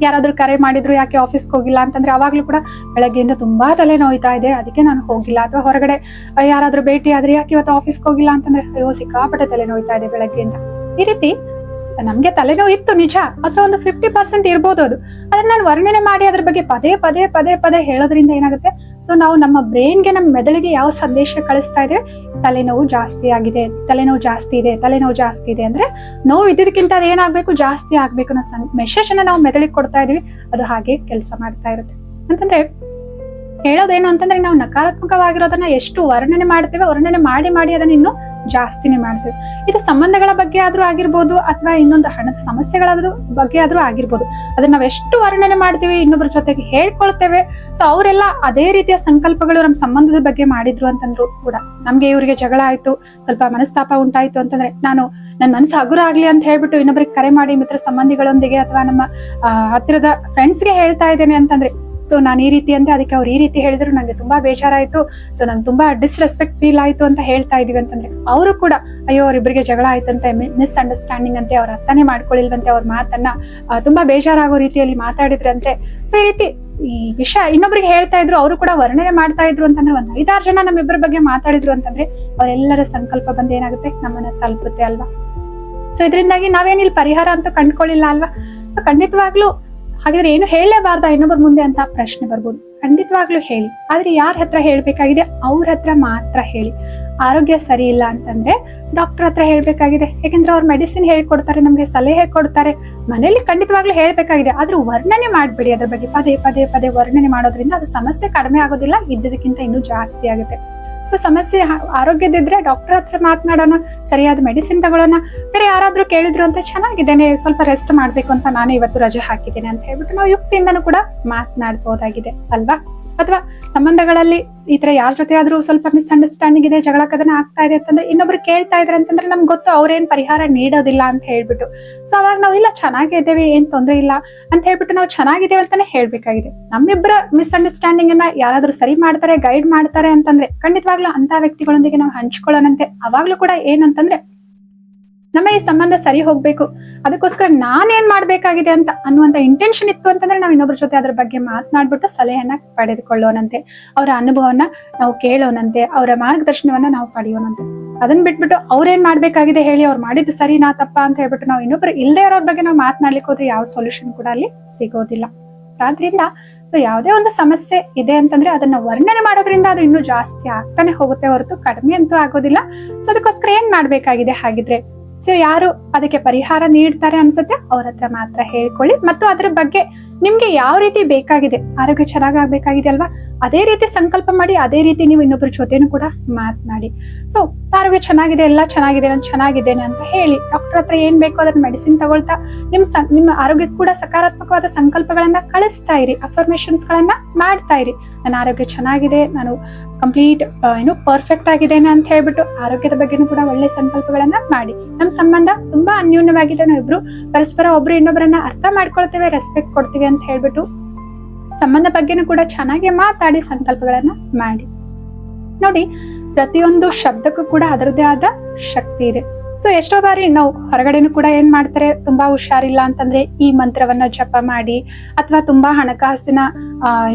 ಯಾರಾದ್ರೂ ಕರೆ ಮಾಡಿದ್ರು ಯಾಕೆ ಆಫೀಸ್ಗೆ ಹೋಗಿಲ್ಲ ಅಂತಂದ್ರೆ, ಅವಾಗ್ಲೂ ಕೂಡ ಬೆಳಗ್ಗೆಯಿಂದ ತುಂಬಾ ತಲೆ ನೋಯ್ತಾ ಇದೆ, ಅದಕ್ಕೆ ನಾನು ಹೋಗಿಲ್ಲ. ಅಥವಾ ಹೊರಗಡೆ ಯಾರಾದ್ರೂ ಭೇಟಿ ಆದ್ರೆ ಯಾಕೆ ಇವತ್ತು ಆಫೀಸ್ಗೆ ಹೋಗಿಲ್ಲ ಅಂತಂದ್ರೆ, ಅಯ್ಯೋ ಸಿಕ್ಕಾಪಟ್ಟೆ ತಲೆ ನೋಯ್ತಾ ಇದೆ ಬೆಳಗ್ಗೆಯಿಂದ. ಈ ರೀತಿ ನಮ್ಗೆ ತಲೆನೋವು ಇತ್ತು ನಿಜ, ಅದ್ರ ಒಂದು 50% ಇರ್ಬೋದು. ಅದನ್ನ ನಾನು ವರ್ಣನೆ ಮಾಡಿ ಅದ್ರ ಬಗ್ಗೆ ಪದೇ ಪದೇ ಪದೇ ಪದೇ ಹೇಳೋದ್ರಿಂದ ಏನಾಗುತ್ತೆ, ಸೊ ನಾವು ನಮ್ಮ ಬ್ರೈನ್ಗೆ, ನಮ್ಮ ಮೆದುಳಿಗೆ ಯಾವ ಸಂದೇಶ ಕಳಿಸ್ತಾ ಇದೆ, ತಲೆನೋವು ಜಾಸ್ತಿ ಆಗಿದೆ, ತಲೆನೋವು ಜಾಸ್ತಿ ಇದೆ, ತಲೆನೋವು ಜಾಸ್ತಿ ಇದೆ ಅಂದ್ರೆ ನೋವು ಇದ್ದಿದ್ದಕ್ಕಿಂತ ಅದು ಏನಾಗ್ಬೇಕು, ಜಾಸ್ತಿ ಆಗ್ಬೇಕು ಅನ್ನೋ ಮೆಸೇಜ್ ಅನ್ನ ನಾವು ಮೆದುಳಿಗೆ ಕೊಡ್ತಾ ಇದೀವಿ. ಅದು ಹಾಗೆ ಕೆಲಸ ಮಾಡ್ತಾ ಇರುತ್ತೆ. ಅಂತಂದ್ರೆ ಹೇಳೋದೇನು ಅಂತಂದ್ರೆ, ನಾವು ನಕಾರಾತ್ಮಕವಾಗಿರೋದನ್ನ ಎಷ್ಟು ವರ್ಣನೆ ಮಾಡ್ತೇವೆ, ವರ್ಣನೆ ಮಾಡಿ ಮಾಡಿ ಅದನ್ನ ಇನ್ನು ಜಾಸ್ತಿನೇ ಮಾಡ್ತೇವೆ. ಇದು ಸಂಬಂಧಗಳ ಬಗ್ಗೆ ಆದ್ರೂ ಆಗಿರ್ಬೋದು, ಅಥವಾ ಇನ್ನೊಂದು ಹಣದ ಸಮಸ್ಯೆಗಳಾದ್ರೂ ಬಗ್ಗೆ ಆದ್ರೂ ಆಗಿರ್ಬೋದು. ಅದನ್ನ ನಾವ್ ಎಷ್ಟು ವರ್ಣನೆ ಮಾಡ್ತೀವಿ, ಇನ್ನೊಬ್ಬರ ಜೊತೆಗೆ ಹೇಳ್ಕೊಳ್ತೇವೆ. ಸೊ ಅವರೆಲ್ಲ ಅದೇ ರೀತಿಯ ಸಂಕಲ್ಪಗಳು ನಮ್ಮ ಸಂಬಂಧದ ಬಗ್ಗೆ ಮಾಡಿದ್ರು ಅಂತಂದ್ರು ಕೂಡ, ನಮ್ಗೆ ಇವ್ರಿಗೆ ಜಗಳ ಆಯ್ತು, ಸ್ವಲ್ಪ ಮನಸ್ತಾಪ ಉಂಟಾಯ್ತು ಅಂತಂದ್ರೆ, ನನ್ನ ಮನಸ್ಸು ಹಗುರ ಆಗ್ಲಿ ಅಂತ ಹೇಳ್ಬಿಟ್ಟು ಇನ್ನೊಬ್ರಿಗೆ ಕರೆ ಮಾಡಿ ಮಿತ್ರ ಸಂಬಂಧಿಗಳೊಂದಿಗೆ ಅಥವಾ ನಮ್ಮ ಹತ್ತಿರದ ಫ್ರೆಂಡ್ಸ್ಗೆ ಹೇಳ್ತಾ ಇದ್ದೇನೆ ಅಂತಂದ್ರೆ, ಸೊ ನಾನು ಈ ರೀತಿ ಅಂತ ಅದಕ್ಕೆ ಅವ್ರು ಈ ರೀತಿ ಹೇಳಿದ್ರು, ನಂಗೆ ತುಂಬಾ ಬೇಜಾರಾಯ್ತು, ಸೊ ನನ್ ತುಂಬಾ ಡಿಸ್ರೆಸ್ಪೆಕ್ಟ್ ಫೀಲ್ ಆಯ್ತು ಅಂತ ಹೇಳ್ತಾ ಇದೀವಿ ಅಂತಂದ್ರೆ, ಅವರು ಕೂಡ ಅಯ್ಯೋ ಅವ್ರಿಬ್ರಿಗೆ ಜಗಳ ಆಯ್ತಂತೆ, ಮಿಸ್ಅಂಡರ್ಸ್ಟ್ಯಾಂಡಿಂಗ್ ಅಂತೆ, ಅವ್ರ ಅರ್ಥನೇ ಮಾಡ್ಕೊಳ್ಳಿಲ್ವಂತೆ, ಅವ್ರ ಮಾತನ್ನ ತುಂಬಾ ಬೇಜಾರಾಗೋ ರೀತಿಯಲ್ಲಿ ಮಾತಾಡಿದ್ರಂತೆ. ಸೊ ಈ ರೀತಿ ಈ ವಿಷಯ ಇನ್ನೊಬ್ರಿಗೆ ಹೇಳ್ತಾ ಇದ್ರು, ಅವರು ಕೂಡ ವರ್ಣನೆ ಮಾಡ್ತಾ ಇದ್ರು ಅಂತಂದ್ರೆ, ಒಂದ್ 5-6 ಜನ ನಮ್ಮಿಬ್ಬರ ಬಗ್ಗೆ ಮಾತಾಡಿದ್ರು ಅಂತಂದ್ರೆ, ಅವರೆಲ್ಲರ ಸಂಕಲ್ಪ ಬಂದು ಏನಾಗುತ್ತೆ, ನಮ್ಮನ್ನ ತಲುಪುತ್ತೆ ಅಲ್ವಾ. ಸೊ ಇದರಿಂದಾಗಿ ನಾವೇನಿಲ್ಲಿ ಪರಿಹಾರ ಅಂತ ಕಂಡ್ಕೊಳ್ಳಿಲ್ಲ ಅಲ್ವಾ. ಸೊ ಖಂಡಿತವಾಗ್ಲೂ ಹಾಗಾದ್ರೆ ಏನು ಹೇಳಲೇಬಾರ್ದ ಇನ್ನೊಬ್ಬರ ಮುಂದೆ ಅಂತ ಪ್ರಶ್ನೆ ಬರ್ಬೋದು. ಖಂಡಿತವಾಗ್ಲೂ ಹೇಳಿ, ಆದ್ರೆ ಯಾರ ಹತ್ರ ಹೇಳ್ಬೇಕಾಗಿದೆ, ಅವ್ರ ಹತ್ರ ಮಾತ್ರ ಹೇಳಿ. ಆರೋಗ್ಯ ಸರಿ ಇಲ್ಲ ಅಂತಂದ್ರೆ ಡಾಕ್ಟರ್ ಹತ್ರ ಹೇಳ್ಬೇಕಾಗಿದೆ, ಯಾಕಂದ್ರೆ ಅವ್ರ ಮೆಡಿಸಿನ್ ಹೇಳ್ಕೊಡ್ತಾರೆ, ನಮ್ಗೆ ಸಲಹೆ ಕೊಡ್ತಾರೆ. ಮನೇಲಿ ಖಂಡಿತವಾಗ್ಲೂ ಹೇಳ್ಬೇಕಾಗಿದೆ, ಆದ್ರೂ ವರ್ಣನೆ ಮಾಡ್ಬೇಡಿ ಅದ್ರ ಬಗ್ಗೆ. ಪದೇ ಪದೇ ಪದೇ ವರ್ಣನೆ ಮಾಡೋದ್ರಿಂದ ಅದು ಸಮಸ್ಯೆ ಕಡಿಮೆ ಆಗೋದಿಲ್ಲ, ಇದ್ದದಕ್ಕಿಂತ ಇನ್ನೂ ಜಾಸ್ತಿ ಆಗುತ್ತೆ. ಸೊ ಸಮಸ್ಯೆ ಆರೋಗ್ಯದಿದ್ರೆ ಡಾಕ್ಟರ್ ಹತ್ರ ಮಾತನಾಡೋಣ, ಸರಿಯಾದ ಮೆಡಿಸಿನ್ ತಗೊಳ್ಳೋಣ. ಬೇರೆ ಯಾರಾದ್ರೂ ಕೇಳಿದ್ರು ಅಂತ, ಚೆನ್ನಾಗಿದ್ದೇನೆ, ಸ್ವಲ್ಪ ರೆಸ್ಟ್ ಮಾಡ್ಬೇಕು ಅಂತ ನಾನೇ ಇವತ್ತು ರಜೆ ಹಾಕಿದ್ದೇನೆ ಅಂತ ಹೇಳ್ಬಿಟ್ಟು ನಾವು ಯುಕ್ತಿಯಿಂದನೂ ಕೂಡ ಮಾತನಾಡಬಹುದಾಗಿದೆ ಅಲ್ವಾ. ಅಥವಾ ಸಂಬಂಧಗಳಲ್ಲಿ ಈ ತರ ಯಾರ ಜೊತೆ ಆದ್ರೂ ಸ್ವಲ್ಪ ಮಿಸ್ಅಂಡರ್ಸ್ಟ್ಯಾಂಡಿಂಗ್ ಇದೆ, ಜಗಳ ಕದನ ಆಗ್ತಾ ಇದೆ ಅಂತಂದ್ರೆ ಇನ್ನೊಬ್ರು ಕೇಳ್ತಾ ಇದ್ರೆ ಅಂತಂದ್ರೆ ನಮ್ಗೆ ಗೊತ್ತು ಅವ್ರೇನ್ ಪರಿಹಾರ ನೀಡೋದಿಲ್ಲ ಅಂತ ಹೇಳ್ಬಿಟ್ಟು. ಸೊ ಅವಾಗ ನಾವು ಇಲ್ಲ ಚೆನ್ನಾಗೇ ಇದ್ದೇವೆ, ಏನ್ ತೊಂದ್ರೆ ಇಲ್ಲ ಅಂತ ಹೇಳ್ಬಿಟ್ಟು ನಾವು ಚೆನ್ನಾಗಿದ್ದೇವೆ ಅಂತಾನೆ ಹೇಳ್ಬೇಕಾಗಿದೆ. ನಮ್ಮಿಬ್ಬರ ಮಿಸ್ಅಂಡರ್ಸ್ಟ್ಯಾಂಡಿಂಗ್ ಅನ್ನ ಯಾರಾದ್ರೂ ಸರಿ ಮಾಡ್ತಾರೆ, ಗೈಡ್ ಮಾಡ್ತಾರೆ ಅಂತಂದ್ರೆ ಖಂಡಿತವಾಗ್ಲೂ ಅಂತ ವ್ಯಕ್ತಿಗಳೊಂದಿಗೆ ನಾವು ಹಂಚ್ಕೊಳ್ಳೋಣಂತೆ. ಅವಾಗ್ಲೂ ಕೂಡ ಏನಂತಂದ್ರೆ ನಮ್ಮ ಈ ಸಂಬಂಧ ಸರಿ ಹೋಗ್ಬೇಕು, ಅದಕ್ಕೋಸ್ಕರ ನಾನೇನ್ ಮಾಡ್ಬೇಕಾಗಿದೆ ಅಂತ ಅನ್ನುವಂತ ಇಂಟೆನ್ಷನ್ ಇತ್ತು ಅಂತಂದ್ರೆ ನಾವು ಇನ್ನೊಬ್ರ ಜೊತೆ ಅದ್ರ ಬಗ್ಗೆ ಮಾತನಾಡ್ಬಿಟ್ಟು ಸಲಹೆಯನ್ನ ಪಡೆದುಕೊಳ್ಳೋಣಂತೆ, ಅವರ ಅನುಭವನ ನಾವು ಕೇಳೋಣಂತೆ, ಅವರ ಮಾರ್ಗದರ್ಶನವನ್ನ ನಾವು ಪಡೆಯೋಣಂತೆ. ಅದನ್ನ ಬಿಟ್ಬಿಟ್ಟು ಅವ್ರೇನ್ ಮಾಡ್ಬೇಕಾಗಿದೆ ಹೇಳಿ, ಅವ್ರು ಮಾಡಿದ್ದು ಸರಿನಾ ತಪ್ಪಾ ಅಂತ ಹೇಳ್ಬಿಟ್ಟು ನಾವು ಇನ್ನೊಬ್ರು ಇಲ್ದೇ ಇರೋರ್ ಬಗ್ಗೆ ನಾವು ಮಾತನಾಡ್ಲಿಕ್ಕೆ ಹೋದ್ರೆ ಯಾವ ಸೊಲ್ಯೂಷನ್ ಕೂಡ ಅಲ್ಲಿ ಸಿಗೋದಿಲ್ಲ. ಆದ್ರಿಂದ ಯಾವುದೇ ಒಂದು ಸಮಸ್ಯೆ ಇದೆ ಅಂತಂದ್ರೆ ಅದನ್ನ ವರ್ಣನೆ ಮಾಡೋದ್ರಿಂದ ಅದು ಇನ್ನೂ ಜಾಸ್ತಿ ಆಗ್ತಾನೆ ಹೋಗುತ್ತೆ ಹೊರತು ಕಡಿಮೆ ಅಂತೂ ಆಗೋದಿಲ್ಲ. ಸೊ ಅದಕ್ಕೋಸ್ಕರ ಏನ್ ಮಾಡ್ಬೇಕಾಗಿದೆ ಹಾಗಿದ್ರೆ, ಯಾರು ಅದಕ್ಕೆ ಪರಿಹಾರ ನೀಡ್ತಾರೆ ಅನ್ಸುತ್ತೆ ಅವ್ರ ಹತ್ರ ಮಾತ್ರ ಹೇಳ್ಕೊಳ್ಳಿ. ಮತ್ತು ಅದ್ರ ಬಗ್ಗೆ ನಿಮ್ಗೆ ಯಾವ ರೀತಿ ಬೇಕಾಗಿದೆ, ಆರೋಗ್ಯ ಚೆನ್ನಾಗಾಗ್ಬೇಕಾಗಿದೆ ಅಲ್ವಾ, ಅದೇ ರೀತಿ ಸಂಕಲ್ಪ ಮಾಡಿ, ಅದೇ ರೀತಿ ನೀವು ಇನ್ನೊಬ್ರ ಜೊತೆನೂ ಕೂಡ ಮಾತನಾಡಿ. ಸೊ ಆರೋಗ್ಯ ಚೆನ್ನಾಗಿದೆ, ಎಲ್ಲ ಚೆನ್ನಾಗಿದೆ, ನಾನು ಚೆನ್ನಾಗಿದ್ದೇನೆ ಅಂತ ಹೇಳಿ ಡಾಕ್ಟರ್ ಹತ್ರ ಏನ್ ಬೇಕೋ ಅದನ್ನ ಮೆಡಿಸಿನ್ ತಗೊಳ್ತಾ ನಿಮ್ಮ ಆರೋಗ್ಯಕ್ಕೆ ಕೂಡ ಸಕಾರಾತ್ಮಕವಾದ ಸಂಕಲ್ಪಗಳನ್ನ ಕಳಿಸ್ತಾ ಇರಿ, ಅಫರ್ಮೇಶನ್ಸ್ ಗಳನ್ನ ಮಾಡ್ತಾ ಇರಿ. ನನ್ನ ಆರೋಗ್ಯ ಚೆನ್ನಾಗಿದೆ, ನಾನು ಕಂಪ್ಲೀಟ್ ಪರ್ಫೆಕ್ಟ್ ಆಗಿದ್ದೇನೆ ಅಂತ ಹೇಳ್ಬಿಟ್ಟು ಆರೋಗ್ಯದ ಬಗ್ಗೆನೂ ಕೂಡ ಒಳ್ಳೆ ಸಂಕಲ್ಪಗಳನ್ನ ಮಾಡಿ. ನಮ್ ಸಂಬಂಧ ತುಂಬಾ ಅನ್ಯೂನ್ಯವಾಗಿದೆ, ನಾವಿಬ್ರು ಪರಸ್ಪರ ಒಬ್ರು ಇನ್ನೊಬ್ಬರನ್ನ ಅರ್ಥ ಮಾಡ್ಕೊಳ್ತೇವೆ, ರೆಸ್ಪೆಕ್ಟ್ ಕೊಡ್ತೀವಿ ಅಂತ ಹೇಳ್ಬಿಟ್ಟು ಸಂಬಂಧ ಬಗ್ಗೆನೂ ಕೂಡ ಚೆನ್ನಾಗಿ ಮಾತಾಡಿ ಸಂಕಲ್ಪಗಳನ್ನ ಮಾಡಿ. ನೋಡಿ, ಪ್ರತಿಯೊಂದು ಶಬ್ದಕ್ಕೂ ಕೂಡ ಅದರದ್ದೇ ಆದ ಶಕ್ತಿ ಇದೆ. ಸೊ ಎಷ್ಟೋ ಬಾರಿ ನಾವು ಹೊರಗಡೆನೂ ಕೂಡ ಏನ್ ಮಾಡ್ತಾರೆ, ತುಂಬಾ ಹುಷಾರಿಲ್ಲ ಅಂತಂದ್ರೆ ಈ ಮಂತ್ರವನ್ನ ಜಪ ಮಾಡಿ, ಅಥವಾ ತುಂಬಾ ಹಣಕಾಸಿನ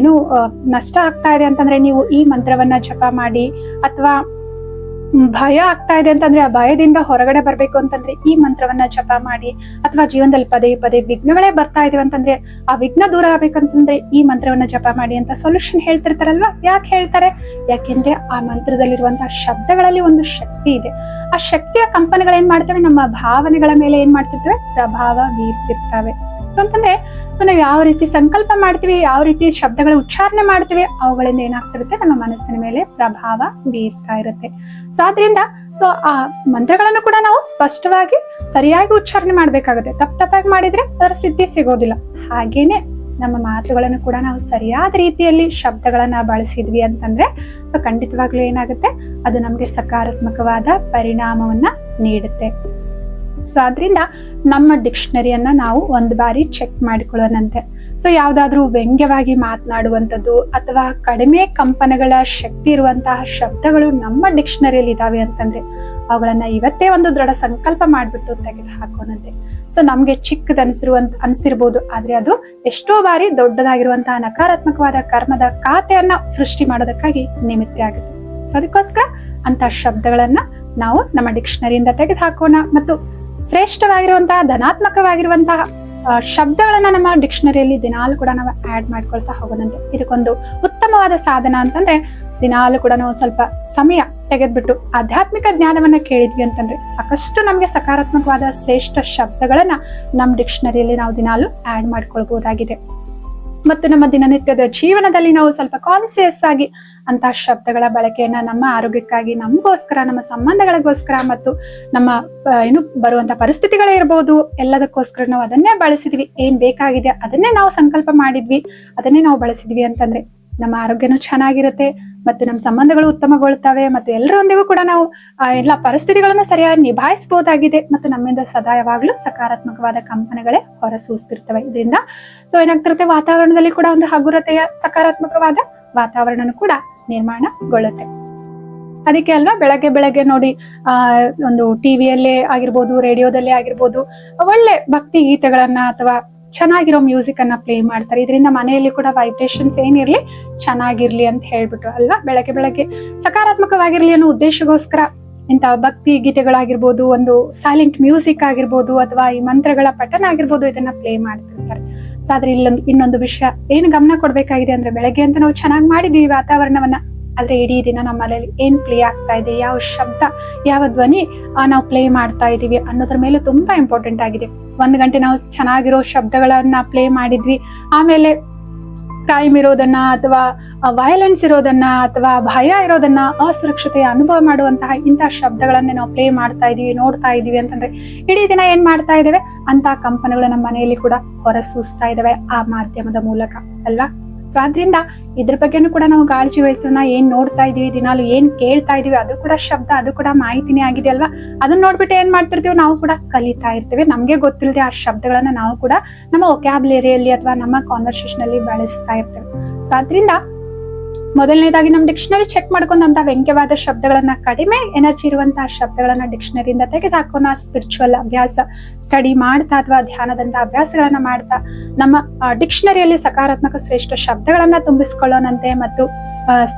ನಷ್ಟ ಆಗ್ತಾ ಇದೆ ಅಂತಂದ್ರೆ ನೀವು ಈ ಮಂತ್ರವನ್ನ ಜಪ ಮಾಡಿ, ಅಥವಾ ಭಯ ಆಗ್ತಾ ಇದೆ ಅಂತಂದ್ರೆ ಆ ಭಯದಿಂದ ಹೊರಗಡೆ ಬರ್ಬೇಕು ಅಂತಂದ್ರೆ ಈ ಮಂತ್ರವನ್ನ ಜಪ ಮಾಡಿ, ಅಥವಾ ಜೀವನದಲ್ಲಿ ಪದೇ ಪದೇ ವಿಘ್ನಗಳೇ ಬರ್ತಾ ಇದೀವಿ ಅಂತಂದ್ರೆ ಆ ವಿಘ್ನ ದೂರ ಆಗ್ಬೇಕಂತಂದ್ರೆ ಈ ಮಂತ್ರವನ್ನ ಜಪ ಮಾಡಿ ಅಂತ ಸೊಲ್ಯೂಷನ್ ಹೇಳ್ತಿರ್ತಾರಲ್ವಾ. ಯಾಕೆ ಹೇಳ್ತಾರೆ? ಯಾಕೆಂದ್ರೆ ಆ ಮಂತ್ರದಲ್ಲಿರುವಂತಹ ಶಬ್ದಗಳಲ್ಲಿ ಒಂದು ಶಕ್ತಿ ಇದೆ. ಆ ಶಕ್ತಿಯ ಕಂಪನಗಳೇನ್ ಮಾಡ್ತವೆ, ನಮ್ಮ ಭಾವನೆಗಳ ಮೇಲೆ ಏನ್ ಮಾಡ್ತಿರ್ತವೆ, ಪ್ರಭಾವ ಬೀರ್ತಿರ್ತವೆ. ಸೊ ಅಂತಂದ್ರೆ ನಾವು ಯಾವ ರೀತಿ ಸಂಕಲ್ಪ ಮಾಡ್ತೀವಿ, ಯಾವ ರೀತಿ ಶಬ್ದಗಳ ಉಚ್ಚಾರಣೆ ಮಾಡ್ತೀವಿ, ಅವುಗಳಿಂದ ಏನಾಗ್ತಿರುತ್ತೆ, ನಮ್ಮ ಮನಸ್ಸಿನ ಮೇಲೆ ಪ್ರಭಾವ ಬೀರ್ತಾ ಇರುತ್ತೆ. ಸೊ ಆದ್ರಿಂದ ಆ ಮಂತ್ರಗಳನ್ನು ಕೂಡ ನಾವು ಸ್ಪಷ್ಟವಾಗಿ ಸರಿಯಾಗಿ ಉಚ್ಚಾರಣೆ ಮಾಡ್ಬೇಕಾಗುತ್ತೆ. ತಪ್ಪಾಗಿ ಮಾಡಿದ್ರೆ ಅದರ ಸಿದ್ಧಿ ಸಿಗೋದಿಲ್ಲ. ಹಾಗೇನೆ ನಮ್ಮ ಮಾತುಗಳನ್ನು ಕೂಡ ನಾವು ಸರಿಯಾದ ರೀತಿಯಲ್ಲಿ ಶಬ್ದಗಳನ್ನ ಬಳಸಿದ್ವಿ ಅಂತಂದ್ರೆ ಖಂಡಿತವಾಗ್ಲೂ ಏನಾಗುತ್ತೆ, ಅದು ನಮ್ಗೆ ಸಕಾರಾತ್ಮಕವಾದ ಪರಿಣಾಮವನ್ನ ನೀಡುತ್ತೆ. ಸೊ ಆದ್ರಿಂದ ನಮ್ಮ ಡಿಕ್ಷನರಿಯನ್ನ ನಾವು ಒಂದು ಬಾರಿ ಚೆಕ್ ಮಾಡಿಕೊಳ್ಳೋಣಂತೆ. ಸೊ ಯಾವ್ದಾದ್ರೂ ವ್ಯಂಗ್ಯವಾಗಿ ಮಾತನಾಡುವಂಥದ್ದು ಅಥವಾ ಕಡಿಮೆ ಕಂಪನಗಳ ಶಕ್ತಿ ಇರುವಂತಹ ಶಬ್ದಗಳು ನಮ್ಮ ಡಿಕ್ಷನರಿಯಲ್ಲಿ ಇದಾವೆ ಅಂತಂದ್ರೆ ಅವುಗಳನ್ನ ಇವತ್ತೇ ಒಂದು ದೃಢ ಸಂಕಲ್ಪ ಮಾಡ್ಬಿಟ್ಟು ತೆಗೆದು ಹಾಕೋಣಂತೆ. ಸೊ ನಮ್ಗೆ ಅನ್ಸಿರ್ಬೋದು, ಆದ್ರೆ ಅದು ಎಷ್ಟೋ ಬಾರಿ ದೊಡ್ಡದಾಗಿರುವಂತಹ ನಕಾರಾತ್ಮಕವಾದ ಕರ್ಮದ ಖಾತೆಯನ್ನ ಸೃಷ್ಟಿ ಮಾಡೋದಕ್ಕಾಗಿ ನಿಮಿತ್ತ ಆಗುತ್ತೆ. ಸೊ ಅದಕ್ಕೋಸ್ಕರ ಅಂತ ಶಬ್ದಗಳನ್ನ ನಾವು ನಮ್ಮ ಡಿಕ್ಷನರಿಯಿಂದ ತೆಗೆದು ಹಾಕೋಣ, ಮತ್ತು ಶ್ರೇಷ್ಠವಾಗಿರುವಂತಹ ಧನಾತ್ಮಕವಾಗಿರುವಂತಹ ಶಬ್ದಗಳನ್ನ ನಮ್ಮ ಡಿಕ್ಷನರಿಯಲ್ಲಿ ದಿನಾಲು ಕೂಡ ನಾವು ಆಡ್ ಮಾಡ್ಕೊಳ್ತಾ ಹೋಗೋಣಂತೆ. ಇದಕ್ಕೊಂದು ಉತ್ತಮವಾದ ಸಾಧನ ಅಂತಂದ್ರೆ ದಿನಾಲು ಕೂಡ ನಾವು ಸ್ವಲ್ಪ ಸಮಯ ತೆಗೆದ್ಬಿಟ್ಟು ಆಧ್ಯಾತ್ಮಿಕ ಜ್ಞಾನವನ್ನ ಕೇಳಿದ್ವಿ ಅಂತಂದ್ರೆ ಸಾಕಷ್ಟು ನಮ್ಗೆ ಸಕಾರಾತ್ಮಕವಾದ ಶ್ರೇಷ್ಠ ಶಬ್ದಗಳನ್ನ ನಮ್ಮ ಡಿಕ್ಷನರಿಯಲ್ಲಿ ನಾವು ದಿನಾಲು ಆಡ್ ಮಾಡ್ಕೊಳ್ಬಹುದಾಗಿದೆ. ಮತ್ತು ನಮ್ಮ ದಿನನಿತ್ಯದ ಜೀವನದಲ್ಲಿ ನಾವು ಸ್ವಲ್ಪ ಕಾನ್ಸಿಯಸ್ ಆಗಿ ಅಂತಹ ಶಬ್ದಗಳ ಬಳಕೆಯನ್ನ ನಮ್ಮ ಆರೋಗ್ಯಕ್ಕಾಗಿ, ನಮಗೋಸ್ಕರ, ನಮ್ಮ ಸಂಬಂಧಗಳಿಗೋಸ್ಕರ, ಮತ್ತು ನಮ್ಮ ಬರುವಂತ ಪರಿಸ್ಥಿತಿಗಳೇ ಇರ್ಬೋದು, ಎಲ್ಲದಕ್ಕೋಸ್ಕರ ನಾವು ಅದನ್ನೇ ಬಳಸಿದ್ವಿ. ಏನ್ ಬೇಕಾಗಿದೆ ಅದನ್ನೇ ನಾವು ಸಂಕಲ್ಪ ಮಾಡಿದ್ವಿ, ಅದನ್ನೇ ನಾವು ಬಳಸಿದ್ವಿ ಅಂತಂದ್ರೆ ನಮ್ಮ ಆರೋಗ್ಯನೂ ಚೆನ್ನಾಗಿರುತ್ತೆ, ಮತ್ತು ನಮ್ಮ ಸಂಬಂಧಗಳು ಉತ್ತಮಗೊಳ್ತವೆ, ಮತ್ತು ಎಲ್ಲರೊಂದಿಗೂ ಕೂಡ ನಾವು ಎಲ್ಲಾ ಪರಿಸ್ಥಿತಿಗಳನ್ನ ಸರಿಯಾಗಿ ನಿಭಾಯಿಸಬಹುದಾಗಿದೆ, ಮತ್ತು ನಮ್ಮಿಂದ ಸದಾ ಯಾವಾಗ್ಲೂ ಸಕಾರಾತ್ಮಕವಾದ ಕಂಪನಗಳೇ ಹೊರಸೂಸ್ತಿರ್ತವೆ. ಇದರಿಂದ ಏನಾಗ್ತಿರುತ್ತೆ, ವಾತಾವರಣದಲ್ಲಿ ಕೂಡ ಒಂದು ಹಗುರತೆಯ ಸಕಾರಾತ್ಮಕವಾದ ವಾತಾವರಣನೂ ಕೂಡ ನಿರ್ಮಾಣಗೊಳ್ಳುತ್ತೆ. ಅದಕ್ಕೆ ಅಲ್ವಾ ಬೆಳಗ್ಗೆ ನೋಡಿ ಒಂದು ಟಿವಿಯಲ್ಲೇ ಆಗಿರ್ಬೋದು, ರೇಡಿಯೋದಲ್ಲೇ ಆಗಿರ್ಬೋದು, ಒಳ್ಳೆ ಭಕ್ತಿ ಗೀತೆಗಳನ್ನ ಅಥವಾ ಚೆನ್ನಾಗಿರೋ ಮ್ಯೂಸಿಕ್ ಅನ್ನ ಪ್ಲೇ ಮಾಡ್ತಾರೆ. ಇದರಿಂದ ಮನೆಯಲ್ಲಿ ಕೂಡ ವೈಬ್ರೇಷನ್ಸ್ ಏನಿರ್ಲಿ ಚೆನ್ನಾಗಿರ್ಲಿ ಅಂತ ಹೇಳ್ಬಿಟ್ಟು ಅಲ್ವಾ, ಬೆಳಗ್ಗೆ ಸಕಾರಾತ್ಮಕವಾಗಿರ್ಲಿ ಅನ್ನೋ ಉದ್ದೇಶಗೋಸ್ಕರ ಇಂಥ ಭಕ್ತಿ ಗೀತೆಗಳಾಗಿರ್ಬೋದು, ಒಂದು ಸೈಲೆಂಟ್ ಮ್ಯೂಸಿಕ್ ಆಗಿರ್ಬೋದು, ಅಥವಾ ಈ ಮಂತ್ರಗಳ ಪಠನ ಆಗಿರ್ಬೋದು, ಇದನ್ನ ಪ್ಲೇ ಮಾಡ್ತಿರ್ತಾರೆ. ಸೊ ಆದ್ರೆ ಇನ್ನೊಂದು ವಿಷಯ ಏನು ಗಮನ ಕೊಡ್ಬೇಕಾಗಿದೆ ಅಂದ್ರೆ, ಬೆಳಗ್ಗೆ ಅಂತ ನಾವು ಚೆನ್ನಾಗಿ ಮಾಡಿದ್ವಿ ವಾತಾವರಣವನ್ನ, ಆದ್ರೆ ಇಡೀ ದಿನ ನಮ್ಮ ಮನೆಯಲ್ಲಿ ಏನ್ ಪ್ಲೇ ಆಗ್ತಾ ಇದೆ, ಯಾವ ಶಬ್ದ, ಯಾವ ಧ್ವನಿ ನಾವು ಪ್ಲೇ ಮಾಡ್ತಾ ಇದೀವಿ ಅನ್ನೋದ್ರ ಮೇಲೆ ತುಂಬಾ ಇಂಪಾರ್ಟೆಂಟ್ ಆಗಿದೆ. 1 ಗಂಟೆ ನಾವು ಚೆನ್ನಾಗಿರೋ ಶಬ್ದಗಳನ್ನ ಪ್ಲೇ ಮಾಡಿದ್ವಿ, ಆಮೇಲೆ ಕ್ರೈಮ್ ಇರೋದನ್ನ, ಅಥವಾ ವೈಲೆನ್ಸ್ ಇರೋದನ್ನ, ಅಥವಾ ಭಯ ಇರೋದನ್ನ, ಅಸುರಕ್ಷತೆಯ ಅನುಭವ ಮಾಡುವಂತಹ ಇಂತಹ ಶಬ್ದಗಳನ್ನೇ ನಾವು ಪ್ಲೇ ಮಾಡ್ತಾ ಇದೀವಿ, ನೋಡ್ತಾ ಇದೀವಿ ಅಂತಂದ್ರೆ ಇಡೀ ದಿನ ಏನ್ ಮಾಡ್ತಾ ಇದ್ದೇವೆ, ಅಂತ ಕಂಪನಗಳು ನಮ್ಮ ಮನೆಯಲ್ಲಿ ಕೂಡ ಹೊರಸೂಸ್ತಾ ಇದಾವೆ ಆ ಮಾಧ್ಯಮದ ಮೂಲಕ ಅಲ್ವಾ. ಸೊ ಆದ್ರಿಂದ ಇದ್ರ ಬಗ್ಗೆನೂ ಕೂಡ ನಾವು ಕಾಳಜಿ ವಹಿಸೋಣ. ಏನ್ ನೋಡ್ತಾ ಇದೀವಿ ದಿನಾಲು, ಏನ್ ಕೇಳ್ತಾ ಇದೀವಿ, ಅದು ಕೂಡ ಶಬ್ದ, ಅದು ಕೂಡ ಮಾಹಿತಿನೇ ಆಗಿದೆ ಅಲ್ವಾ. ಅದನ್ನ ನೋಡ್ಬಿಟ್ಟು ಏನ್ ಮಾಡ್ತಿರ್ತೀವಿ, ನಾವು ಕೂಡ ಕಲಿತಾ ಇರ್ತೀವಿ. ನಮ್ಗೆ ಗೊತ್ತಿಲ್ಲದೆ ಆ ಶಬ್ದಗಳನ್ನ ನಾವು ಕೂಡ ನಮ್ಮ ವೊಕ್ಯಾಬ್ಯುಲರಿಯಲ್ಲಿ ಅಥವಾ ನಮ್ಮ ಕಾನ್ವರ್ಸೇಷನ್ ಅಲ್ಲಿ ಬಳಸ್ತಾ ಇರ್ತೇವೆ. ಸೊ ಆದ್ರಿಂದ ಮೊದಲನೇದಾಗಿ ನಮ್ ಡಿಕ್ಷನರಿ ಚೆಕ್ ಮಾಡ್ಕೊಂಡಂತ ವ್ಯಂಗ್ಯವಾದ ಶಬ್ದಗಳನ್ನ, ಕಡಿಮೆ ಎನರ್ಜಿ ಇರುವಂತಹ ಶಬ್ದಗಳನ್ನ ಡಿಕ್ಷನರಿಯಿಂದ ತೆಗೆದುಹಾಕೋಣ. ಸ್ಪಿರಿಚುವಲ್ ಅಭ್ಯಾಸ ಸ್ಟಡಿ ಮಾಡ್ತಾ ಅಥವಾ ಧ್ಯಾನದಂತ ಅಭ್ಯಾಸಗಳನ್ನ ಮಾಡ್ತಾ ನಮ್ಮ ಡಿಕ್ಷನರಿಯಲ್ಲಿ ಸಕಾರಾತ್ಮಕ ಶ್ರೇಷ್ಠ ಶಬ್ದಗಳನ್ನ ತುಂಬಿಸ್ಕೊಳ್ಳೋಣಂತೆ ಮತ್ತು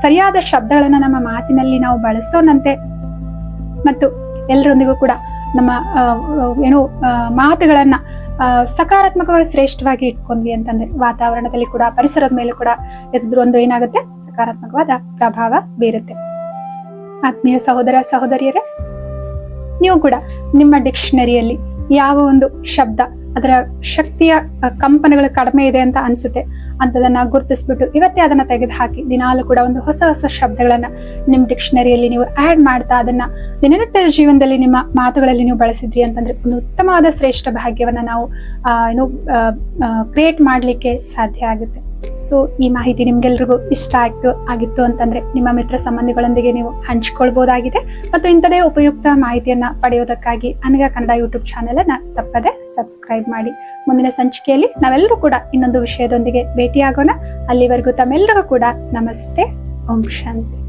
ಸರಿಯಾದ ಶಬ್ದಗಳನ್ನ ನಮ್ಮ ಮಾತಿನಲ್ಲಿ ನಾವು ಬಳಸೋಣಂತೆ ಮತ್ತು ಎಲ್ಲರೊಂದಿಗೂ ಕೂಡ ನಮ್ಮ ಮಾತುಗಳನ್ನ ಸಕಾರಾತ್ಮಕವಾಗಿ ಶ್ರೇಷ್ಠವಾಗಿ ಇಟ್ಕೊಂಡ್ವಿ ಅಂತಂದ್ರೆ ವಾತಾವರಣದಲ್ಲಿ ಕೂಡ, ಪರಿಸರದ ಮೇಲೆ ಕೂಡ ಒಂದು ಏನಾಗುತ್ತೆ, ಸಕಾರಾತ್ಮಕವಾದ ಪ್ರಭಾವ ಬೀರುತ್ತೆ. ಆತ್ಮೀಯ ಸಹೋದರ ಸಹೋದರಿಯರೇ, ನೀವು ಕೂಡ ನಿಮ್ಮ ಡಿಕ್ಷನರಿಯಲ್ಲಿ ಯಾವ ಒಂದು ಶಬ್ದ ಅದರ ಶಕ್ತಿಯ ಕಂಪನಗಳು ಕಡಿಮೆ ಇದೆ ಅಂತ ಅನ್ಸುತ್ತೆ ಅಂತದನ್ನ ಗುರುತಿಸ್ಬಿಟ್ಟು ಇವತ್ತೇ ಅದನ್ನ ತೆಗೆದು ಹಾಕಿ ದಿನಾಲು ಕೂಡ ಒಂದು ಹೊಸ ಹೊಸ ಶಬ್ದಗಳನ್ನ ನಿಮ್ಮ ಡಿಕ್ಷನರಿಯಲ್ಲಿ ನೀವು ಆಡ್ ಮಾಡ್ತಾ ಅದನ್ನ ದಿನನಿತ್ಯ ಜೀವನದಲ್ಲಿ ನಿಮ್ಮ ಮಾತುಗಳಲ್ಲಿ ನೀವು ಬಳಸಿದ್ರಿ ಅಂತಂದ್ರೆ ಒಂದು ಉತ್ತಮವಾದ ಶ್ರೇಷ್ಠ ಭಾಗ್ಯವನ್ನ ನಾವು ಕ್ರಿಯೇಟ್ ಮಾಡ್ಲಿಕ್ಕೆ ಸಾಧ್ಯ ಆಗುತ್ತೆ. ಸೊ ಈ ಮಾಹಿತಿ ನಿಮ್ಗೆಲ್ರಿಗೂ ಇಷ್ಟ ಆಗಿತ್ತು ಅಂತಂದ್ರೆ ನಿಮ್ಮ ಮಿತ್ರ ಸಂಬಂಧಿಗಳೊಂದಿಗೆ ನೀವು ಹಂಚಿಕೊಳ್ಬಹುದಾಗಿದೆ. ಮತ್ತು ಇಂಥದೇ ಉಪಯುಕ್ತ ಮಾಹಿತಿಯನ್ನ ಪಡೆಯೋದಕ್ಕಾಗಿ ಅನಘಾ ಕನ್ನಡ ಯೂಟ್ಯೂಬ್ ಚಾನೆಲ್ ಅನ್ನ ತಪ್ಪದೆ ಸಬ್ಸ್ಕ್ರೈಬ್ ಮಾಡಿ. ಮುಂದಿನ ಸಂಚಿಕೆಯಲ್ಲಿ ನಾವೆಲ್ಲರೂ ಕೂಡ ಇನ್ನೊಂದು ವಿಷಯದೊಂದಿಗೆ ಭೇಟಿಯಾಗೋಣ. ಅಲ್ಲಿವರೆಗೂ ತಮ್ಮೆಲ್ಲರಿಗೂ ಕೂಡ ನಮಸ್ತೆ. ಓಂ ಶಾಂತಿ.